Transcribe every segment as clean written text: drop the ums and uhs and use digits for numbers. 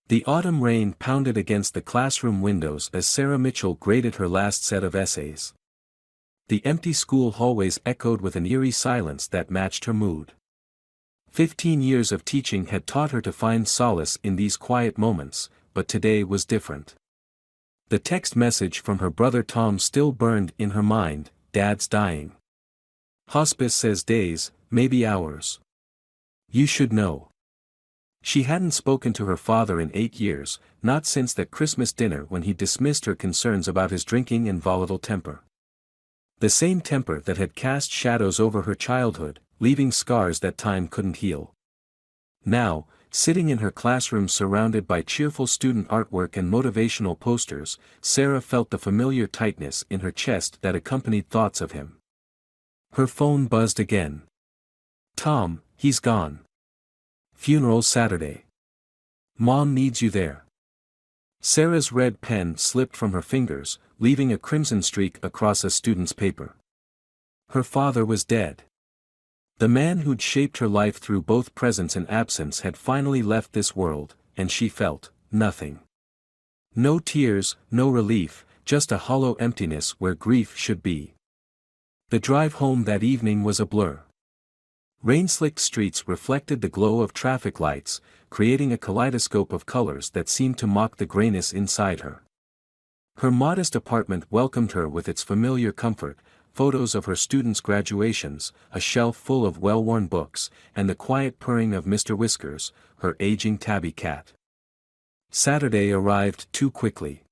The autumn rain pounded against the classroom windows as Sarah Mitchell graded her last set of essays. The empty school hallways echoed with an eerie silence that matched her mood. 15 years of teaching had taught her to find solace in these quiet moments, but today was different. The text message from her brother Tom still burned in her mind: "Dad's dying. Hospice says days, maybe hours. You should know." She hadn't spoken to her father in 8 years, not since that Christmas dinner when he dismissed her concerns about his drinking and volatile temper. The same temper that had cast shadows over her childhood, leaving scars that time couldn't heal. Now, sitting in her classroom surrounded by cheerful student artwork and motivational posters, Sarah felt the familiar tightness in her chest that accompanied thoughts of him. Her phone buzzed again. "Tom, he's gone. Funeral Saturday. Mom needs you there." Sarah's red pen slipped from her fingers, leaving a crimson streak across a student's paper. Her father was dead. The man who'd shaped her life through both presence and absence had finally left this world, and she felt nothing. No tears, no relief, just a hollow emptiness where grief should be. The drive home that evening was a blur. Rain-slicked streets reflected the glow of traffic lights, creating a kaleidoscope of colors that seemed to mock the grayness inside her. Her modest apartment welcomed her with its familiar comfort: photos of her students' graduations, a shelf full of well-worn books, and the quiet purring of Mr. Whiskers, her aging tabby cat. Saturday arrived too quickly.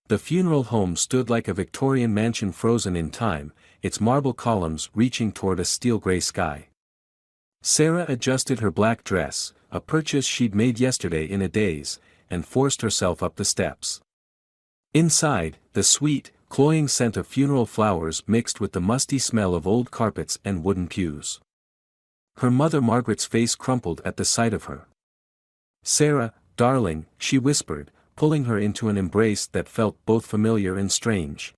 The funeral home stood like a Victorian mansion frozen in time, its marble columns reaching toward a steel-gray sky. Sarah adjusted her black dress, a purchase she'd made yesterday in a daze, and forced herself up the steps. Inside, the sweet, cloying scent of funeral flowers mixed with the musty smell of old carpets and wooden pews. Her mother Margaret's face crumpled at the sight of her. "Sarah, darling," she whispered, pulling her into an embrace that felt both familiar and strange.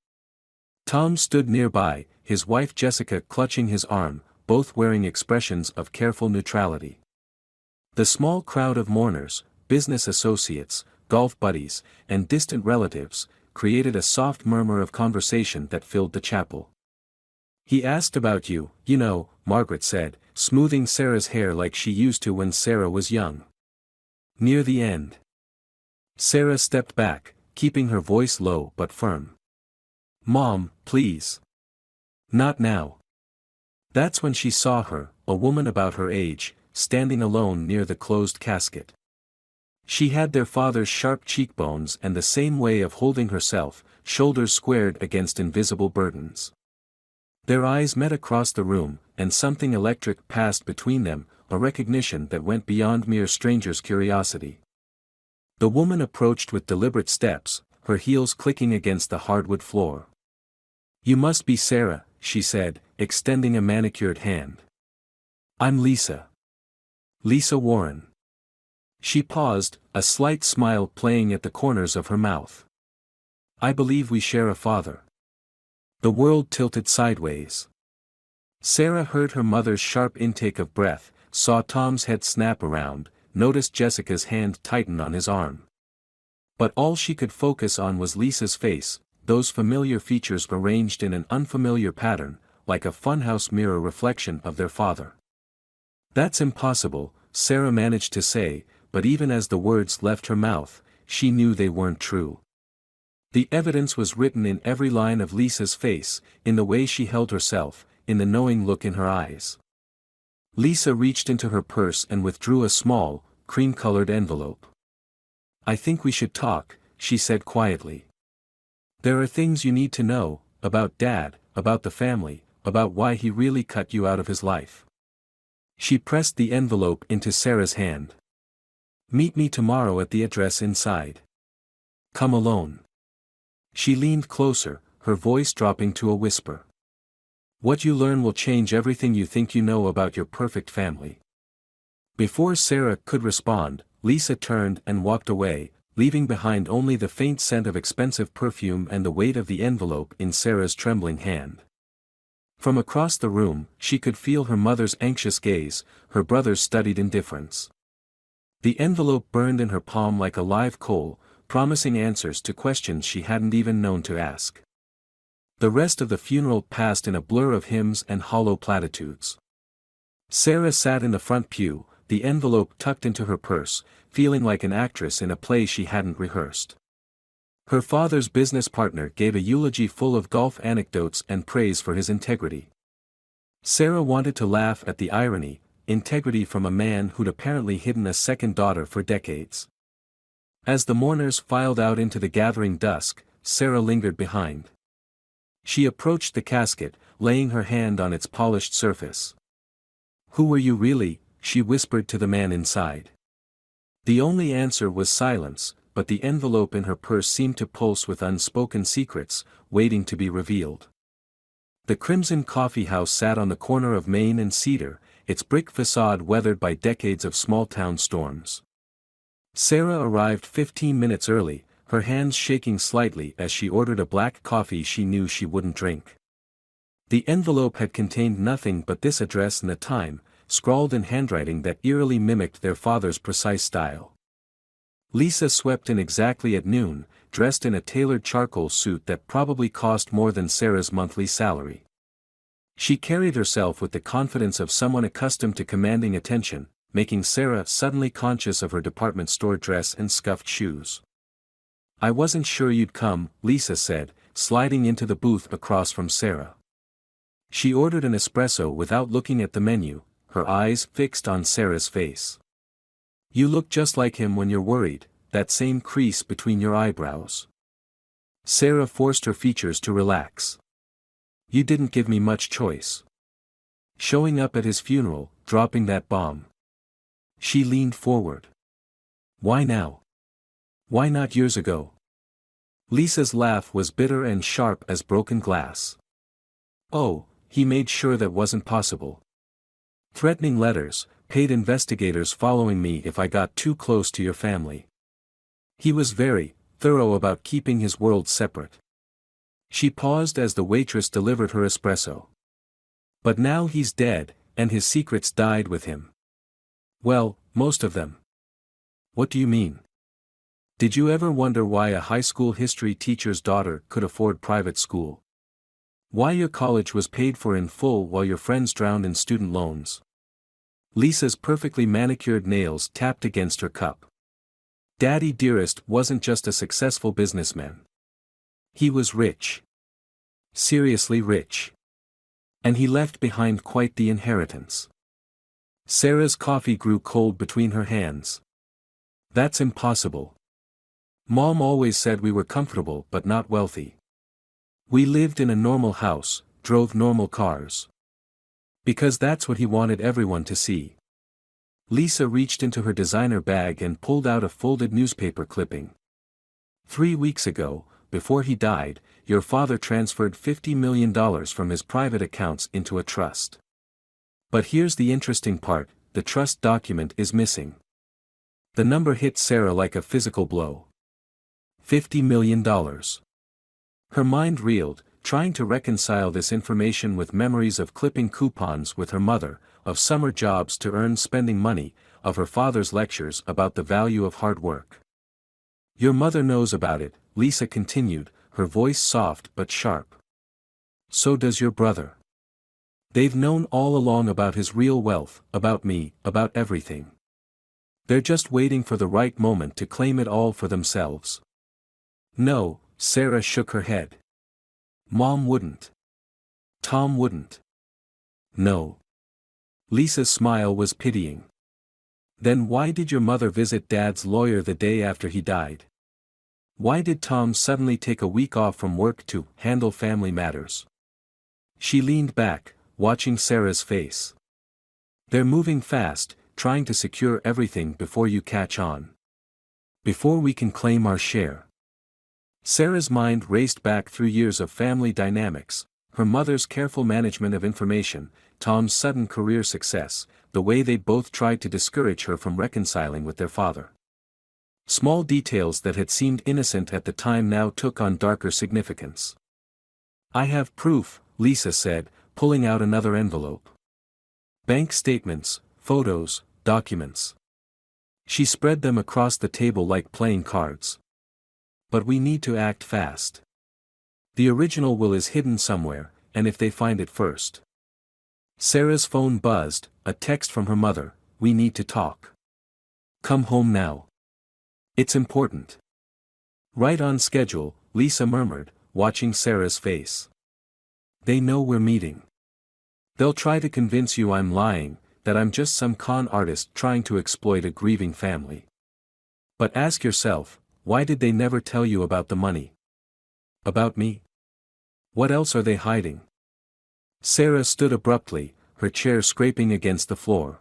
Tom stood nearby, his wife Jessica clutching his arm, both wearing expressions of careful neutrality. The small crowd of mourners, business associates, golf buddies, and distant relatives, created a soft murmur of conversation that filled the chapel. "He asked about you, you know," Margaret said, smoothing Sarah's hair like she used to when Sarah was young. Near the end. Sarah stepped back, keeping her voice low but firm. "Mom, please. Not now." That's when she saw her, a woman about her age, standing alone near the closed casket. She had their father's sharp cheekbones and the same way of holding herself, shoulders squared against invisible burdens. Their eyes met across the room, and something electric passed between them, a recognition that went beyond mere strangers' curiosity. The woman approached with deliberate steps, her heels clicking against the hardwood floor. "You must be Sarah," she said, extending a manicured hand. "I'm Lisa. Lisa Warren." She paused, a slight smile playing at the corners of her mouth. "I believe we share a father." The world tilted sideways. Sarah heard her mother's sharp intake of breath, saw Tom's head snap around, noticed Jessica's hand tighten on his arm. But all she could focus on was Lisa's face, those familiar features arranged in an unfamiliar pattern, like a funhouse mirror reflection of their father. "That's impossible," Sarah managed to say, but even as the words left her mouth, she knew they weren't true. The evidence was written in every line of Lisa's face, in the way she held herself, in the knowing look in her eyes. Lisa reached into her purse and withdrew a small, cream-colored envelope. "I think we should talk," she said quietly. "There are things you need to know, about Dad, about the family, about why he really cut you out of his life." She pressed the envelope into Sarah's hand. "Meet me tomorrow at the address inside. Come alone." She leaned closer, her voice dropping to a whisper. "What you learn will change everything you think you know about your perfect family." Before Sarah could respond, Lisa turned and walked away, leaving behind only the faint scent of expensive perfume and the weight of the envelope in Sarah's trembling hand. From across the room, she could feel her mother's anxious gaze, her brother's studied indifference. The envelope burned in her palm like a live coal, promising answers to questions she hadn't even known to ask. The rest of the funeral passed in a blur of hymns and hollow platitudes. Sarah sat in the front pew, the envelope tucked into her purse, feeling like an actress in a play she hadn't rehearsed. Her father's business partner gave a eulogy full of golf anecdotes and praise for his integrity. Sarah wanted to laugh at the irony, integrity from a man who'd apparently hidden a second daughter for decades. As the mourners filed out into the gathering dusk, Sarah lingered behind. She approached the casket, laying her hand on its polished surface. "Who were you really?" she whispered to the man inside. The only answer was silence, but the envelope in her purse seemed to pulse with unspoken secrets, waiting to be revealed. The Crimson Coffee House sat on the corner of Main and Cedar, its brick facade weathered by decades of small-town storms. Sarah arrived 15 minutes early, her hands shaking slightly as she ordered a black coffee she knew she wouldn't drink. The envelope had contained nothing but this address and the time, scrawled in handwriting that eerily mimicked their father's precise style. Lisa swept in exactly at noon, dressed in a tailored charcoal suit that probably cost more than Sarah's monthly salary. She carried herself with the confidence of someone accustomed to commanding attention, making Sarah suddenly conscious of her department store dress and scuffed shoes. "I wasn't sure you'd come," Lisa said, sliding into the booth across from Sarah. She ordered an espresso without looking at the menu, her eyes fixed on Sarah's face. "You look just like him when you're worried, that same crease between your eyebrows." Sarah forced her features to relax. "You didn't give me much choice. Showing up at his funeral, dropping that bomb." She leaned forward. "Why now? Why not years ago?" Lisa's laugh was bitter and sharp as broken glass. "Oh, he made sure that wasn't possible. Threatening letters, paid investigators following me if I got too close to your family. He was very thorough about keeping his world separate." She paused as the waitress delivered her espresso. "But now he's dead, and his secrets died with him." "Well, most of them." "What do you mean? Did you ever wonder why a high school history teacher's daughter could afford private school? Why your college was paid for in full while your friends drowned in student loans?" Lisa's perfectly manicured nails tapped against her cup. "Daddy dearest wasn't just a successful businessman. He was rich. Seriously rich. And he left behind quite the inheritance." Sarah's coffee grew cold between her hands. "That's impossible. Mom always said we were comfortable but not wealthy. We lived in a normal house, drove normal cars. Because that's what he wanted everyone to see." Lisa reached into her designer bag and pulled out a folded newspaper clipping. "3 weeks ago, before he died, your father transferred $50 million from his private accounts into a trust. But here's the interesting part, the trust document is missing." The number hit Sarah like a physical blow. $50 million. Her mind reeled, trying to reconcile this information with memories of clipping coupons with her mother, of summer jobs to earn spending money, of her father's lectures about the value of hard work. "Your mother knows about it," Lisa continued, her voice soft but sharp. "So does your brother. They've known all along about his real wealth, about me, about everything. They're just waiting for the right moment to claim it all for themselves." "No," Sarah shook her head. "Mom wouldn't. Tom wouldn't. No." Lisa's smile was pitying. "Then why did your mother visit Dad's lawyer the day after he died? Why did Tom suddenly take a week off from work to handle family matters?" She leaned back, watching Sarah's face. "They're moving fast, trying to secure everything before you catch on. Before we can claim our share." Sarah's mind raced back through years of family dynamics, her mother's careful management of information, Tom's sudden career success, the way they both tried to discourage her from reconciling with their father. Small details that had seemed innocent at the time now took on darker significance. "I have proof," Lisa said, pulling out another envelope. "Bank statements, photos, documents." She spread them across the table like playing cards. But we need to act fast. The original will is hidden somewhere, and if they find it first. Sarah's phone buzzed, a text from her mother, "We need to talk. Come home now. It's important." "Right on schedule," Lisa murmured, watching Sarah's face. "They know we're meeting. They'll try to convince you I'm lying, that I'm just some con artist trying to exploit a grieving family. But ask yourself, why did they never tell you about the money? About me? What else are they hiding?" Sarah stood abruptly, her chair scraping against the floor.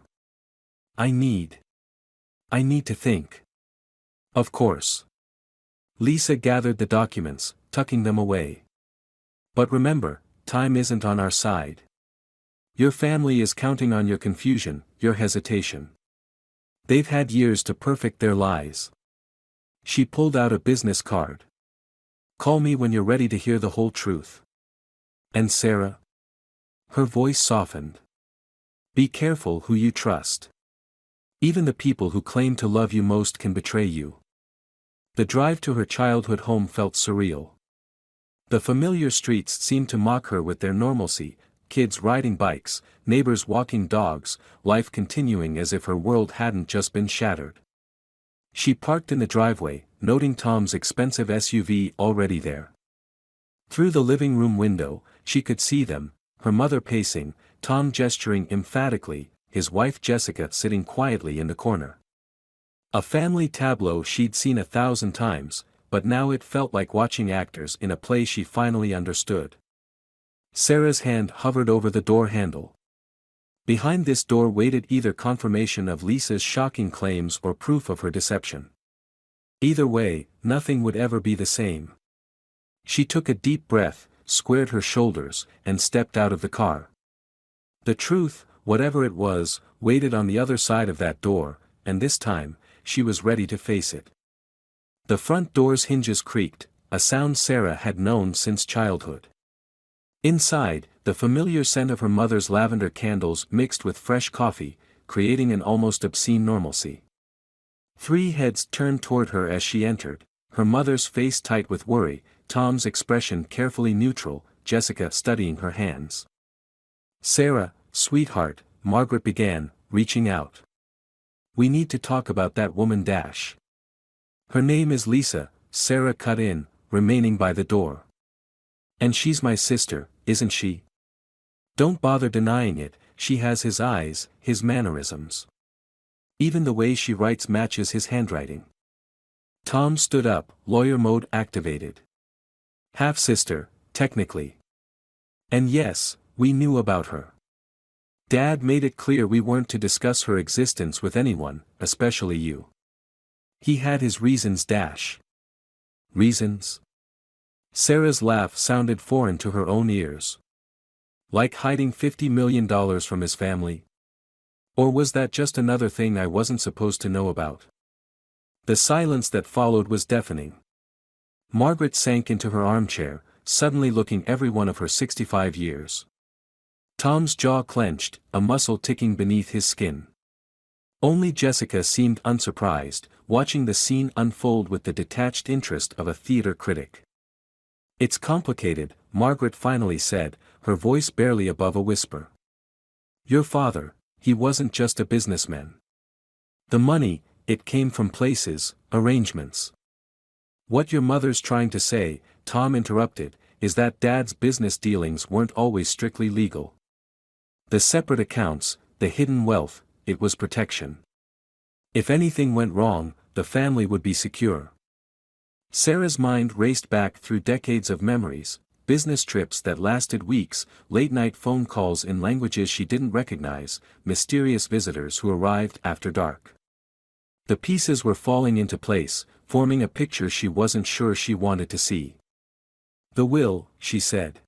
I need to think." "Of course." Lisa gathered the documents, tucking them away. "But remember, time isn't on our side. Your family is counting on your confusion, your hesitation. They've had years to perfect their lies." She pulled out a business card. "Call me when you're ready to hear the whole truth." "And Sarah?" Her voice softened. "Be careful who you trust. Even the people who claim to love you most can betray you." The drive to her childhood home felt surreal. The familiar streets seemed to mock her with their normalcy, kids riding bikes, neighbors walking dogs, life continuing as if her world hadn't just been shattered. She parked in the driveway, noting Tom's expensive SUV already there. Through the living room window, she could see them, her mother pacing, Tom gesturing emphatically, his wife Jessica sitting quietly in the corner. A family tableau she'd seen 1,000 times, but now it felt like watching actors in a play she finally understood. Sarah's hand hovered over the door handle. Behind this door waited either confirmation of Lisa's shocking claims or proof of her deception. Either way, nothing would ever be the same. She took a deep breath, squared her shoulders, and stepped out of the car. The truth, whatever it was, waited on the other side of that door, and this time, she was ready to face it. The front door's hinges creaked, a sound Sarah had known since childhood. Inside, the familiar scent of her mother's lavender candles mixed with fresh coffee, creating an almost obscene normalcy. 3 heads turned toward her as she entered, her mother's face tight with worry, Tom's expression carefully neutral, Jessica studying her hands. "Sarah, sweetheart," Margaret began, reaching out. "We need to talk about that woman dash." "Her name is Lisa," Sarah cut in, remaining by the door. "And she's my sister, isn't she? Don't bother denying it, she has his eyes, his mannerisms. Even the way she writes matches his handwriting." Tom stood up, lawyer mode activated. "Half-sister, technically. And yes, we knew about her. Dad made it clear we weren't to discuss her existence with anyone, especially you. He had his reasons dash." "Reasons?" Sarah's laugh sounded foreign to her own ears. "Like hiding $50 million from his family? Or was that just another thing I wasn't supposed to know about?" The silence that followed was deafening. Margaret sank into her armchair, suddenly looking every one of her 65 years. Tom's jaw clenched, a muscle ticking beneath his skin. Only Jessica seemed unsurprised, watching the scene unfold with the detached interest of a theater critic. "It's complicated," Margaret finally said, her voice barely above a whisper. "Your father, he wasn't just a businessman. The money, it came from places, arrangements. What your mother's trying to say," Tom interrupted, "is that Dad's business dealings weren't always strictly legal. The separate accounts, the hidden wealth, it was protection. If anything went wrong, the family would be secure." Sarah's mind raced back through decades of memories, business trips that lasted weeks, late-night phone calls in languages she didn't recognize, mysterious visitors who arrived after dark. The pieces were falling into place, forming a picture she wasn't sure she wanted to see. "The will," she said.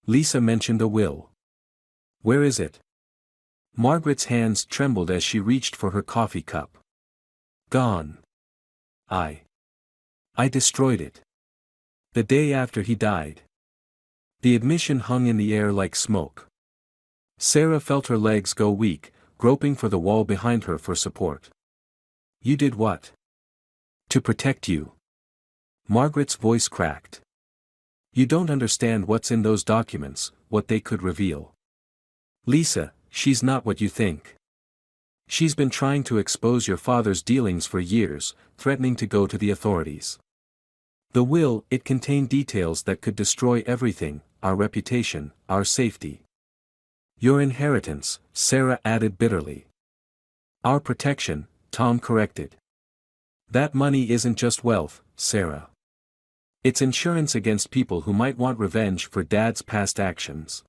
Lisa mentioned a will. "Where is it?" Margaret's hands trembled as she reached for her coffee cup. "Gone. I destroyed it. The day after he died." The admission hung in the air like smoke. Sarah felt her legs go weak, groping for the wall behind her for support. You did what? To protect you. Margaret's voice cracked. You don't understand what's in those documents, what they could reveal. Lisa, she's not what you think. She's been trying to expose your father's dealings for years, threatening to go to the authorities. The will, it contained details that could destroy everything, our reputation, our safety. Your inheritance, Sarah added bitterly. Our protection, Tom corrected. That money isn't just wealth, Sarah. It's insurance against people who might want revenge for Dad's past actions.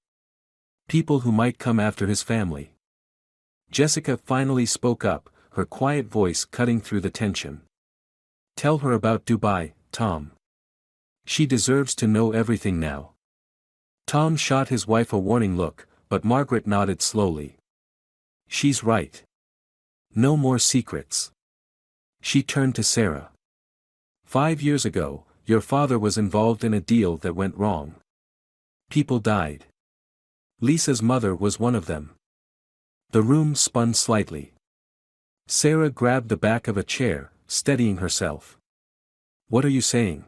People who might come after his family. Jessica finally spoke up, her quiet voice cutting through the tension. Tell her about Dubai, Tom. She deserves to know everything now. Tom shot his wife a warning look, but Margaret nodded slowly. She's right. No more secrets. She turned to Sarah. 5 years ago, your father was involved in a deal that went wrong. People died. Lisa's mother was one of them. The room spun slightly. Sarah grabbed the back of a chair, steadying herself. What are you saying?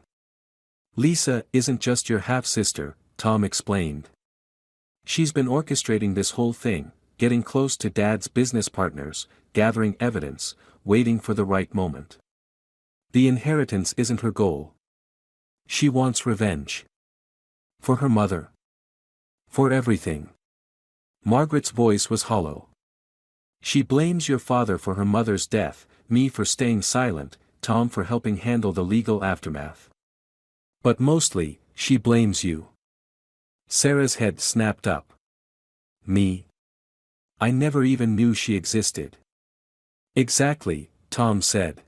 Lisa isn't just your half-sister, Tom explained. She's been orchestrating this whole thing, getting close to Dad's business partners, gathering evidence, waiting for the right moment. The inheritance isn't her goal. She wants revenge. For her mother. For everything. Margaret's voice was hollow. She blames your father for her mother's death, me for staying silent, Tom for helping handle the legal aftermath. But mostly, she blames you. Sarah's head snapped up. Me? I never even knew she existed. Exactly, Tom said.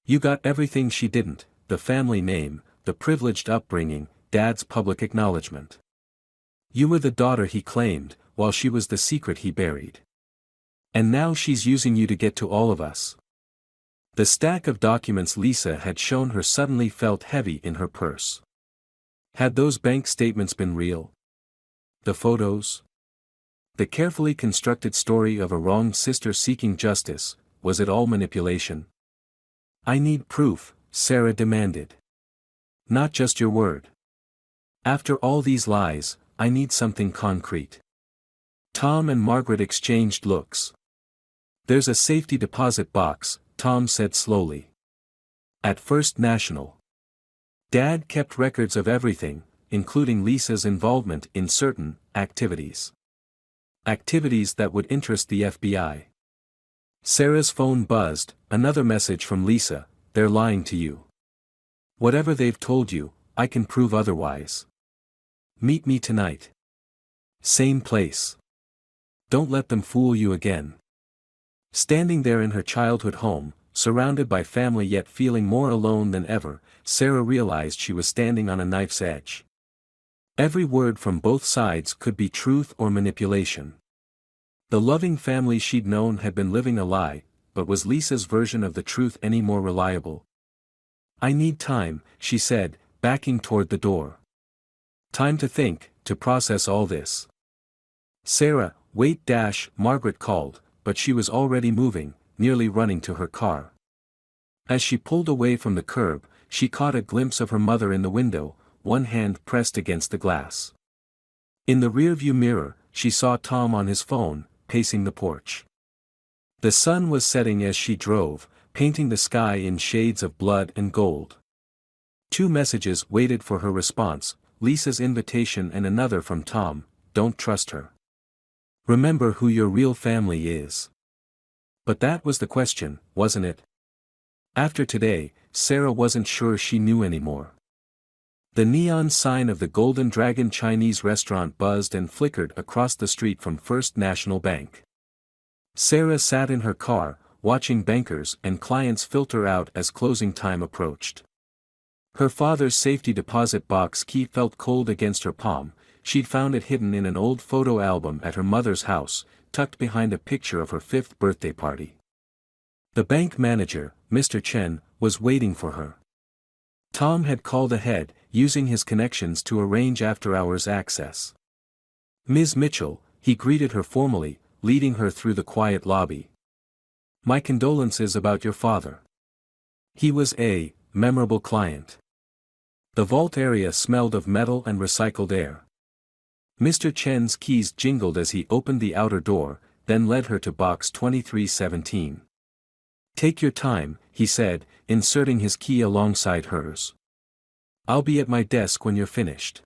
You got everything she didn't, the family name, the privileged upbringing, Dad's public acknowledgement. You were the daughter he claimed, while she was the secret he buried. And now she's using you to get to all of us. The stack of documents Lisa had shown her suddenly felt heavy in her purse. Had those bank statements been real? The photos? The carefully constructed story of a wronged sister seeking justice, was it all manipulation? I need proof, Sarah demanded. Not just your word. After all these lies, I need something concrete. Tom and Margaret exchanged looks. There's a safety deposit box, Tom said slowly. At First National. Dad kept records of everything, including Lisa's involvement in certain activities. Activities that would interest the FBI. Sarah's phone buzzed, another message from Lisa, they're lying to you. Whatever they've told you, I can prove otherwise. Meet me tonight. Same place. Don't let them fool you again. Standing there in her childhood home, surrounded by family yet feeling more alone than ever, Sarah realized she was standing on a knife's edge. Every word from both sides could be truth or manipulation. The loving family she'd known had been living a lie, but was Lisa's version of the truth any more reliable? I need time, she said, backing toward the door. Time to think, to process all this. Sarah, wait! Margaret called, but she was already moving, nearly running to her car. As she pulled away from the curb, she caught a glimpse of her mother in the window, one hand pressed against the glass. In the rearview mirror, she saw Tom on his phone, pacing the porch. The sun was setting as she drove, painting the sky in shades of blood and gold. 2 messages waited for her response, Lisa's invitation and another from Tom, don't trust her. Remember who your real family is. But that was the question, wasn't it? After today, Sarah wasn't sure she knew anymore. The neon sign of the Golden Dragon Chinese restaurant buzzed and flickered across the street from First National Bank. Sarah sat in her car, watching bankers and clients filter out as closing time approached. Her father's safety deposit box key felt cold against her palm. She'd found it hidden in an old photo album at her mother's house, tucked behind a picture of her 5th birthday party. The bank manager, Mr. Chen, was waiting for her. Tom had called ahead, using his connections to arrange after-hours access. Ms. Mitchell, he greeted her formally, leading her through the quiet lobby. My condolences about your father. He was a memorable client. The vault area smelled of metal and recycled air. Mr. Chen's keys jingled as he opened the outer door, then led her to box 2317. Take your time, he said, inserting his key alongside hers. I'll be at my desk when you're finished.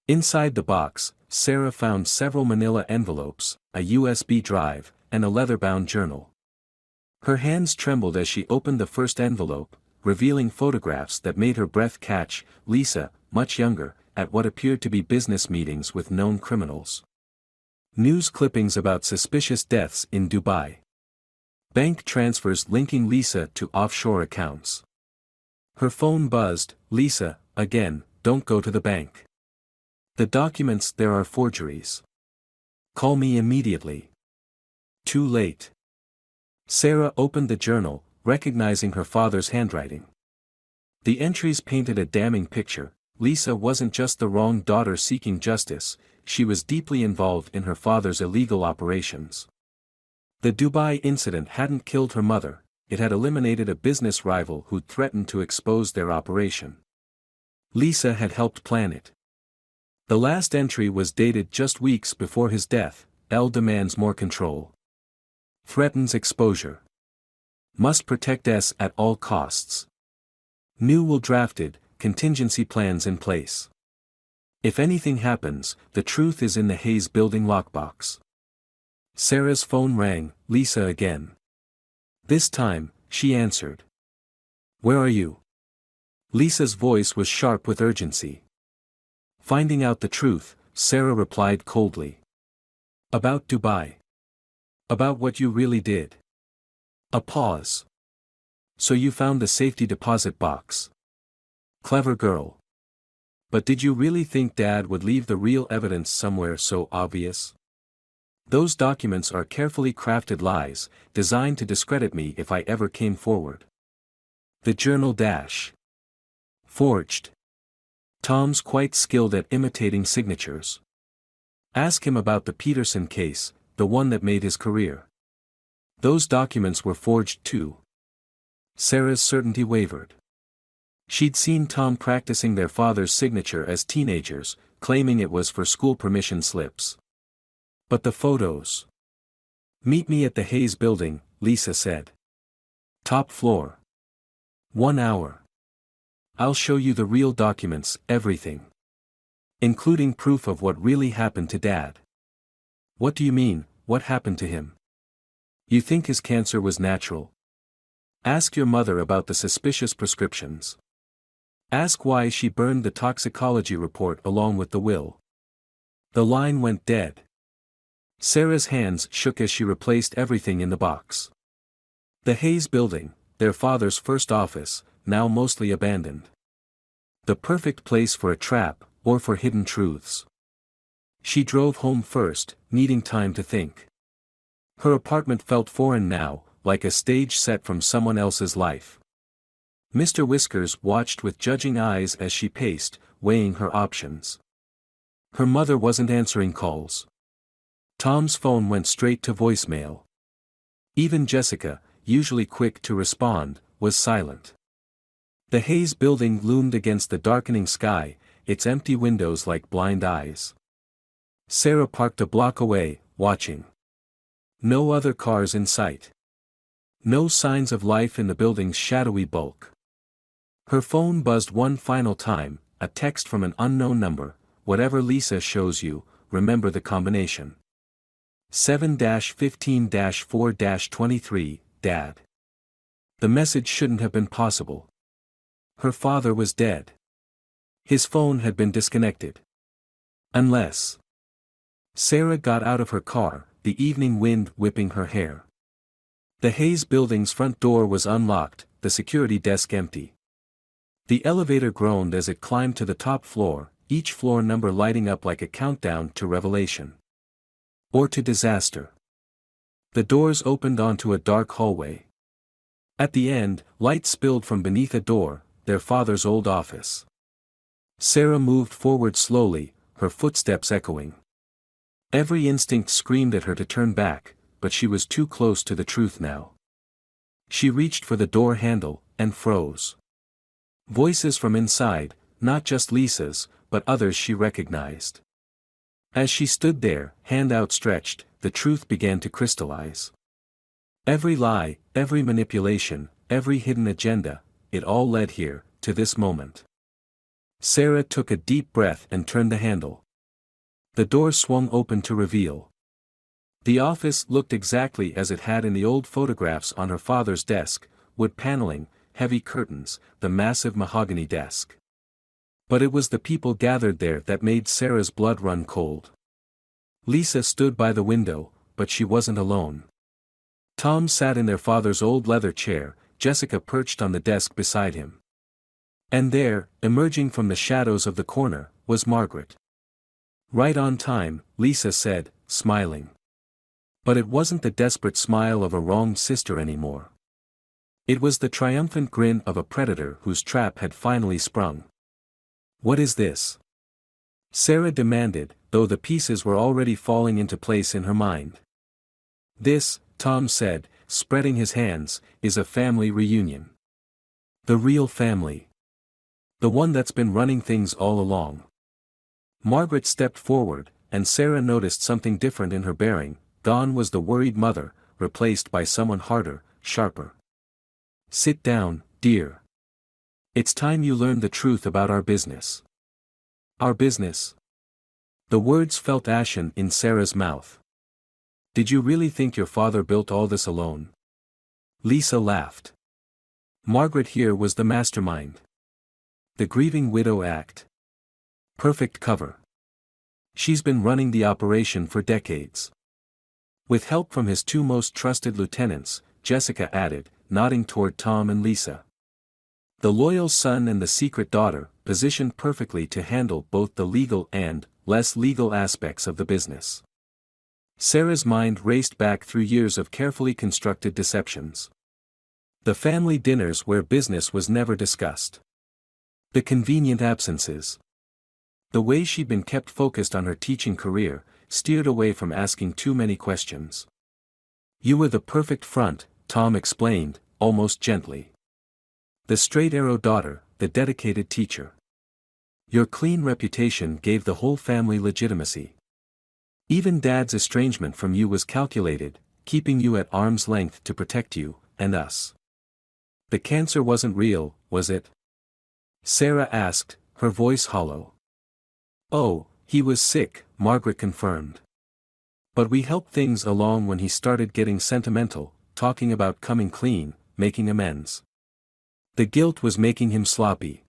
Inside the box, Sarah found several manila envelopes, a USB drive, and a leather-bound journal. Her hands trembled as she opened the first envelope, revealing photographs that made her breath catch. Lisa, much younger, at what appeared to be business meetings with known criminals. News clippings about suspicious deaths in Dubai. Bank transfers linking Lisa to offshore accounts. Her phone buzzed. Lisa, again, don't go to the bank. The documents there are forgeries. Call me immediately. Too late. Sarah opened the journal, recognizing her father's handwriting. The entries painted a damning picture. Lisa wasn't just the wrong daughter seeking justice, she was deeply involved in her father's illegal operations. The Dubai incident hadn't killed her mother, it had eliminated a business rival who'd threatened to expose their operation. Lisa had helped plan it. The last entry was dated just weeks before his death. L demands more control. Threatens exposure. Must protect S at all costs. New will drafted, contingency plans in place. If anything happens, the truth is in the Hayes Building lockbox. Sarah's phone rang. Lisa again. This time, she answered. Where are you? Lisa's voice was sharp with urgency. Finding out the truth, Sarah replied coldly. About Dubai. About what you really did. A pause. So you found the safety deposit box. Clever girl. But did you really think Dad would leave the real evidence somewhere so obvious? Those documents are carefully crafted lies, designed to discredit me if I ever came forward. The journal dash. Forged. Tom's quite skilled at imitating signatures. Ask him about the Peterson case, the one that made his career. Those documents were forged too. Sarah's certainty wavered. She'd seen Tom practicing their father's signature as teenagers, claiming it was for school permission slips. But the photos. Meet me at the Hayes Building, Lisa said. Top floor. 1 hour. I'll show you the real documents, everything. Including proof of what really happened to Dad. What do you mean, what happened to him? You think his cancer was natural? Ask your mother about the suspicious prescriptions. Ask why she burned the toxicology report along with the will. The line went dead. Sarah's hands shook as she replaced everything in the box. The Hayes Building, their father's first office, now mostly abandoned. The perfect place for a trap, or for hidden truths. She drove home first, needing time to think. Her apartment felt foreign now, like a stage set from someone else's life. Mr. Whiskers watched with judging eyes as she paced, weighing her options. Her mother wasn't answering calls. Tom's phone went straight to voicemail. Even Jessica, usually quick to respond, was silent. The Hayes Building loomed against the darkening sky, its empty windows like blind eyes. Sarah parked a block away, watching. No other cars in sight. No signs of life in the building's shadowy bulk. Her phone buzzed one final time, a text from an unknown number. Whatever Lisa shows you, remember the combination. 7-15-4-23, Dad. The message shouldn't have been possible. Her father was dead. His phone had been disconnected. Unless. Sarah got out of her car, the evening wind whipping her hair. The Hayes Building's front door was unlocked, the security desk empty. The elevator groaned as it climbed to the top floor, each floor number lighting up like a countdown to revelation. Or to disaster. The doors opened onto a dark hallway. At the end, light spilled from beneath a door, their father's old office. Sarah moved forward slowly, her footsteps echoing. Every instinct screamed at her to turn back, but she was too close to the truth now. She reached for the door handle, and froze. Voices from inside, not just Lisa's, but others she recognized. As she stood there, hand outstretched, the truth began to crystallize. Every lie, every manipulation, every hidden agenda, it all led here, to this moment. Sarah took a deep breath and turned the handle. The door swung open to reveal. The office looked exactly as it had in the old photographs on her father's desk, wood paneling, heavy curtains, the massive mahogany desk. But it was the people gathered there that made Sarah's blood run cold. Lisa stood by the window, but she wasn't alone. Tom sat in their father's old leather chair, Jessica perched on the desk beside him. And there, emerging from the shadows of the corner, was Margaret. Right on time, Lisa said, smiling. But it wasn't the desperate smile of a wronged sister anymore. It was the triumphant grin of a predator whose trap had finally sprung. "What is this?" Sarah demanded, though the pieces were already falling into place in her mind. "This," Tom said, spreading his hands, "is a family reunion. The real family. The one that's been running things all along." Margaret stepped forward, and Sarah noticed something different in her bearing. Gone was the worried mother, replaced by someone harder, sharper. "Sit down, dear. It's time you learned the truth about our business." "Our business?" The words felt ashen in Sarah's mouth. "Did you really think your father built all this alone?" Lisa laughed. Margaret here was the mastermind. The grieving widow act. Perfect cover. She's been running the operation for decades. With help from his two most trusted lieutenants, Jessica added, nodding toward Tom and Lisa. The loyal son and the secret daughter, positioned perfectly to handle both the legal and less legal aspects of the business. Sarah's mind raced back through years of carefully constructed deceptions. The family dinners where business was never discussed. The convenient absences. The way she'd been kept focused on her teaching career, steered away from asking too many questions. "You were the perfect front," Tom explained, almost gently. "The straight-arrow daughter, the dedicated teacher. Your clean reputation gave the whole family legitimacy. Even Dad's estrangement from you was calculated, keeping you at arm's length to protect you, and us. The cancer wasn't real, was it?" Sarah asked, her voice hollow. "Oh, he was sick," Margaret confirmed. "But we helped things along when he started getting sentimental, talking about coming clean, making amends. The guilt was making him sloppy."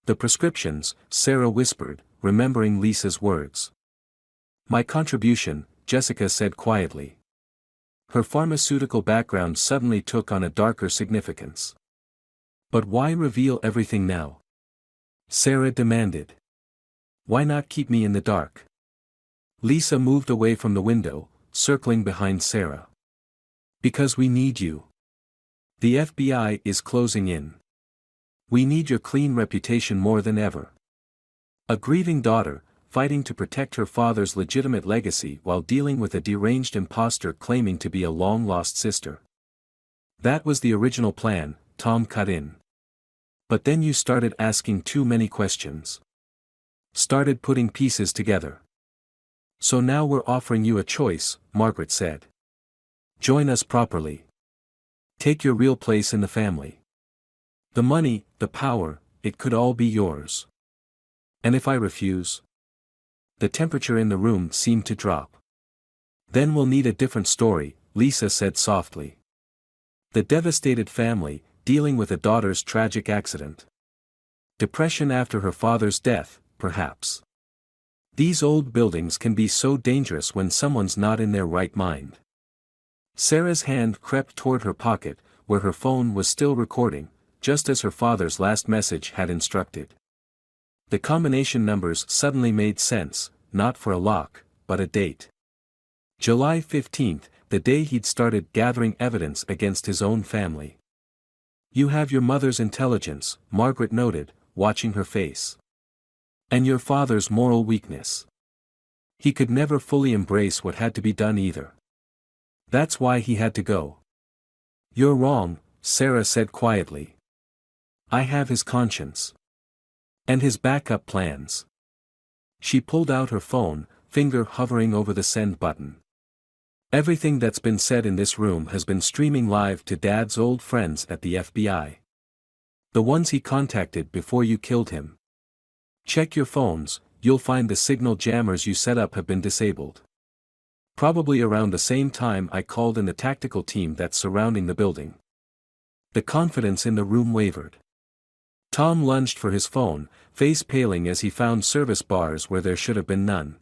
"The prescriptions," Sarah whispered, remembering Lisa's words. "My contribution," Jessica said quietly. Her pharmaceutical background suddenly took on a darker significance. "But why reveal everything now?" Sarah demanded. "Why not keep me in the dark?" Lisa moved away from the window, circling behind Sarah. "Because we need you. The FBI is closing in. We need your clean reputation more than ever. A grieving daughter, fighting to protect her father's legitimate legacy while dealing with a deranged imposter claiming to be a long-lost sister." "That was the original plan," Tom cut in. "But then you started asking too many questions. Started putting pieces together. So now we're offering you a choice," Margaret said. "Join us properly. Take your real place in the family. The money, the power, it could all be yours. And if I refuse?" The temperature in the room seemed to drop. "Then we'll need a different story," Lisa said softly. The devastated family, dealing with a daughter's tragic accident. Depression after her father's death, perhaps. These old buildings can be so dangerous when someone's not in their right mind. Sarah's hand crept toward her pocket, where her phone was still recording, just as her father's last message had instructed. The combination numbers suddenly made sense, not for a lock, but a date. July 15th, the day he'd started gathering evidence against his own family. "You have your mother's intelligence," Margaret noted, watching her face. "And your father's moral weakness. He could never fully embrace what had to be done either. That's why he had to go. You're wrong, Sarah said quietly. I have his conscience. And his backup plans. She pulled out her phone, finger hovering over the send button. Everything that's been said in this room has been streaming live to Dad's old friends at the FBI. The ones he contacted before you killed him. Check your phones, you'll find the signal jammers you set up have been disabled. Probably around the same time I called in the tactical team that's surrounding the building. The confidence in the room wavered. Tom lunged for his phone, face paling as he found service bars where there should have been none.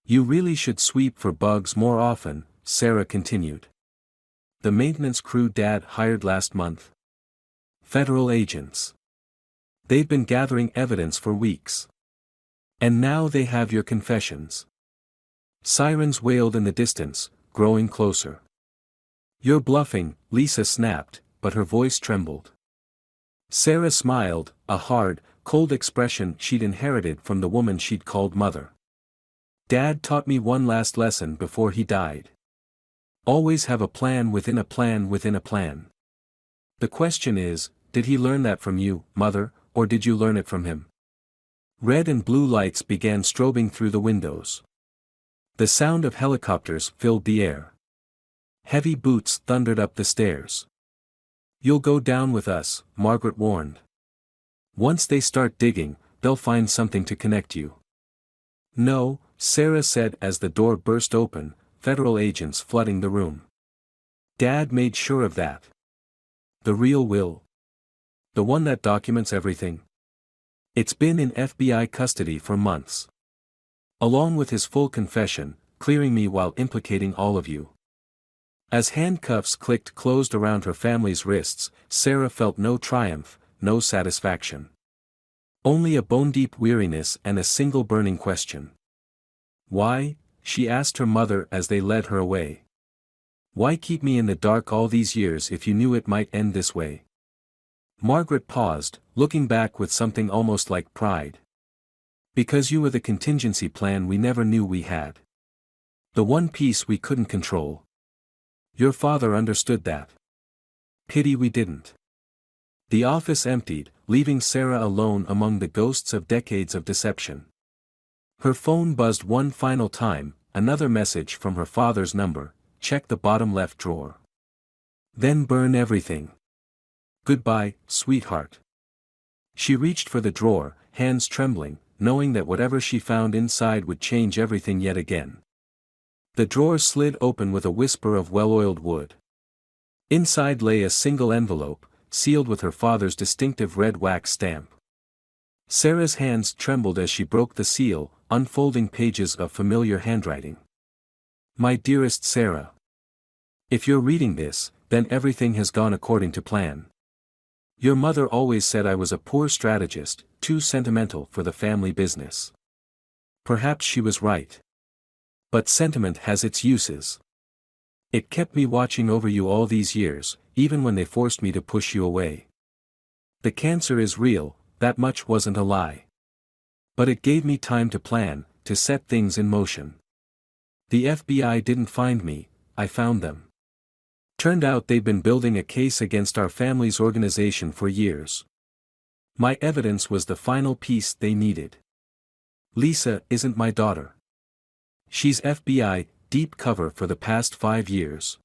You really should sweep for bugs more often, Sarah continued. The maintenance crew Dad hired last month. Federal agents. They've been gathering evidence for weeks. And now they have your confessions. Sirens wailed in the distance, growing closer. You're bluffing, Lisa snapped, but her voice trembled. Sarah smiled, a hard, cold expression she'd inherited from the woman she'd called mother. Dad taught me one last lesson before he died. Always have a plan within a plan within a plan. The question is, did he learn that from you, Mother, or did you learn it from him? Red and blue lights began strobing through the windows. The sound of helicopters filled the air. Heavy boots thundered up the stairs. You'll go down with us, Margaret warned. Once they start digging, they'll find something to connect you. No, Sarah said as the door burst open, federal agents flooding the room. Dad made sure of that. The real will. The one that documents everything. It's been in FBI custody for months. Along with his full confession, clearing me while implicating all of you. As handcuffs clicked closed around her family's wrists, Sarah felt no triumph, no satisfaction. Only a bone-deep weariness and a single burning question. Why? She asked her mother as they led her away. Why keep me in the dark all these years if you knew it might end this way? Margaret paused, looking back with something almost like pride. Because you were the contingency plan we never knew we had. The one piece we couldn't control. Your father understood that. Pity we didn't. The office emptied, leaving Sarah alone among the ghosts of decades of deception. Her phone buzzed one final time, another message from her father's number, check the bottom left drawer. Then burn everything. Goodbye, sweetheart. She reached for the drawer, hands trembling, knowing that whatever she found inside would change everything yet again. The drawer slid open with a whisper of well-oiled wood. Inside lay a single envelope, sealed with her father's distinctive red wax stamp. Sarah's hands trembled as she broke the seal, unfolding pages of familiar handwriting. My dearest Sarah. If you're reading this, then everything has gone according to plan. Your mother always said I was a poor strategist, too sentimental for the family business. Perhaps she was right. But sentiment has its uses. It kept me watching over you all these years, even when they forced me to push you away. The cancer is real, that much wasn't a lie. But it gave me time to plan, to set things in motion. The FBI didn't find me, I found them. Turned out they'd been building a case against our family's organization for years. My evidence was the final piece they needed. Lisa isn't my daughter. She's FBI, deep cover for the past 5 years.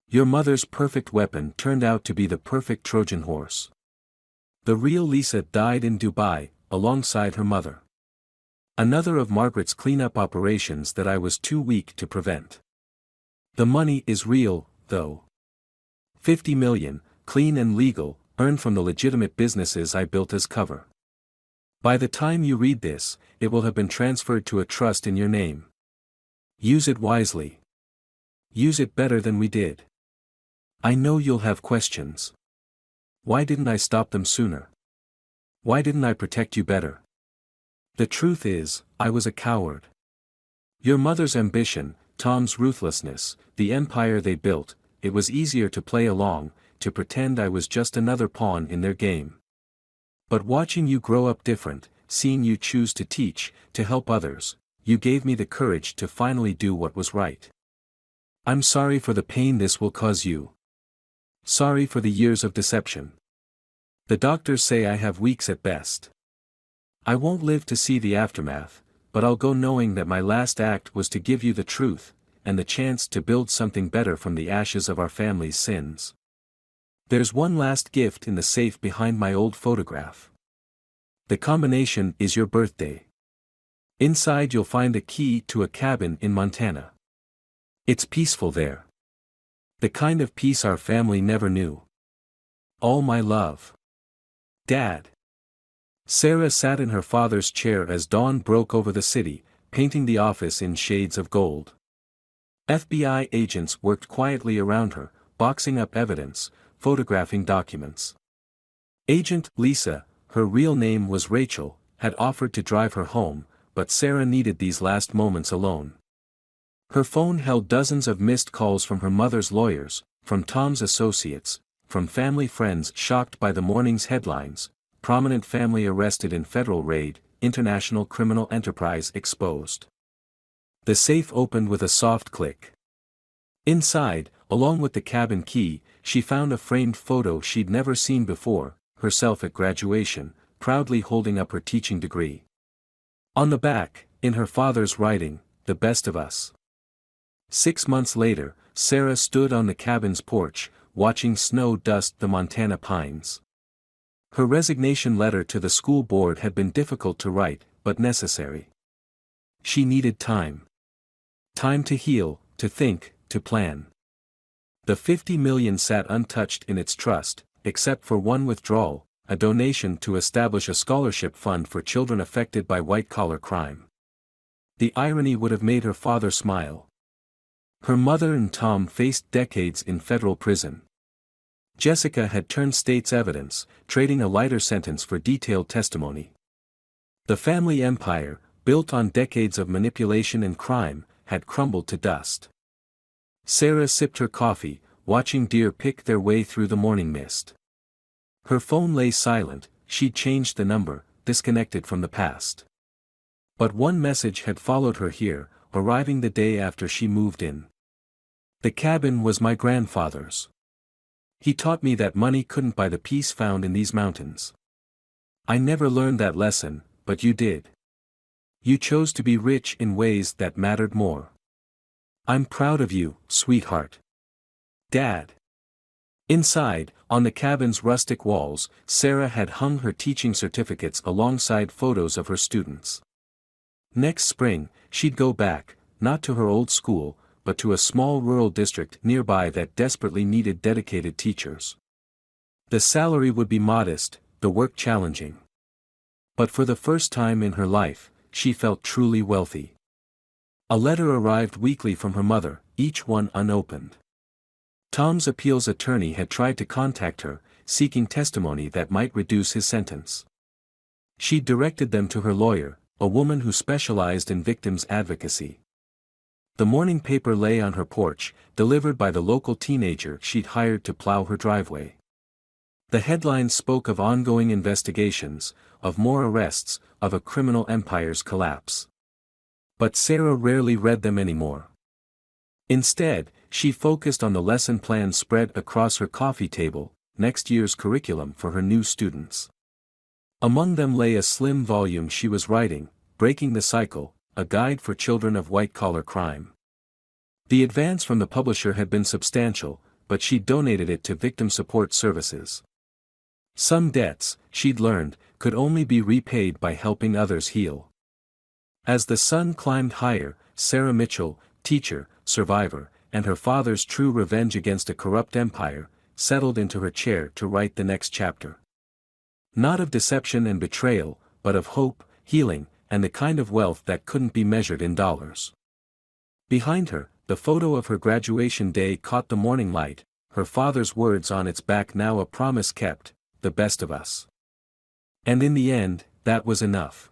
Your mother's perfect weapon turned out to be the perfect Trojan horse. The real Lisa died in Dubai, alongside her mother. Another of Margaret's cleanup operations that I was too weak to prevent. The money is real, though. 50 million, clean and legal, earned from the legitimate businesses I built as cover. By the time you read this, it will have been transferred to a trust in your name. Use it wisely. Use it better than we did. I know you'll have questions. Why didn't I stop them sooner? Why didn't I protect you better? The truth is, I was a coward. Your mother's ambition, Tom's ruthlessness, the empire they built, it was easier to play along, to pretend I was just another pawn in their game. But watching you grow up different, seeing you choose to teach, to help others, you gave me the courage to finally do what was right. I'm sorry for the pain this will cause you. Sorry for the years of deception. The doctors say I have weeks at best. I won't live to see the aftermath, but I'll go knowing that my last act was to give you the truth, and the chance to build something better from the ashes of our family's sins. There's one last gift in the safe behind my old photograph. The combination is your birthday. Inside you'll find a key to a cabin in Montana. It's peaceful there. The kind of peace our family never knew. All my love. Dad. Sarah sat in her father's chair as dawn broke over the city, painting the office in shades of gold. FBI agents worked quietly around her, boxing up evidence, photographing documents. Agent Lisa, her real name was Rachel, had offered to drive her home, but Sarah needed these last moments alone. Her phone held dozens of missed calls from her mother's lawyers, from Tom's associates, from family friends shocked by the morning's headlines: prominent family arrested in federal raid, international criminal enterprise exposed. The safe opened with a soft click. Inside, along with the cabin key, she found a framed photo she'd never seen before, herself at graduation, proudly holding up her teaching degree. On the back, in her father's writing, "The best of us." 6 months later, Sarah stood on the cabin's porch, watching snow dust the Montana pines. Her resignation letter to the school board had been difficult to write, but necessary. She needed time. Time to heal, to think, to plan. The $50 million sat untouched in its trust, except for one withdrawal, a donation to establish a scholarship fund for children affected by white-collar crime. The irony would have made her father smile. Her mother and Tom faced decades in federal prison. Jessica had turned state's evidence, trading a lighter sentence for detailed testimony. The family empire, built on decades of manipulation and crime, had crumbled to dust. Sarah sipped her coffee, watching deer pick their way through the morning mist. Her phone lay silent, she'd changed the number, disconnected from the past. But one message had followed her here, arriving the day after she moved in. "The cabin was my grandfather's. He taught me that money couldn't buy the peace found in these mountains. I never learned that lesson, but you did. You chose to be rich in ways that mattered more. I'm proud of you, sweetheart. Dad." Inside, on the cabin's rustic walls, Sarah had hung her teaching certificates alongside photos of her students. Next spring, she'd go back, not to her old school, but to a small rural district nearby that desperately needed dedicated teachers. The salary would be modest, the work challenging. But for the first time in her life, she felt truly wealthy. A letter arrived weekly from her mother, each one unopened. Tom's appeals attorney had tried to contact her, seeking testimony that might reduce his sentence. She'd directed them to her lawyer, a woman who specialized in victims' advocacy. The morning paper lay on her porch, delivered by the local teenager she'd hired to plow her driveway. The headlines spoke of ongoing investigations, of more arrests, of a criminal empire's collapse. But Sarah rarely read them anymore. Instead, she focused on the lesson plans spread across her coffee table, next year's curriculum for her new students. Among them lay a slim volume she was writing, Breaking the Cycle, a guide for children of white-collar crime. The advance from the publisher had been substantial, but she'd donated it to victim support services. Some debts, she'd learned, could only be repaid by helping others heal. As the sun climbed higher, Sarah Mitchell, teacher, survivor, and her father's true revenge against a corrupt empire, settled into her chair to write the next chapter. Not of deception and betrayal, but of hope, healing, and the kind of wealth that couldn't be measured in dollars. Behind her, the photo of her graduation day caught the morning light, her father's words on its back now a promise kept, "The best of us." And in the end, that was enough.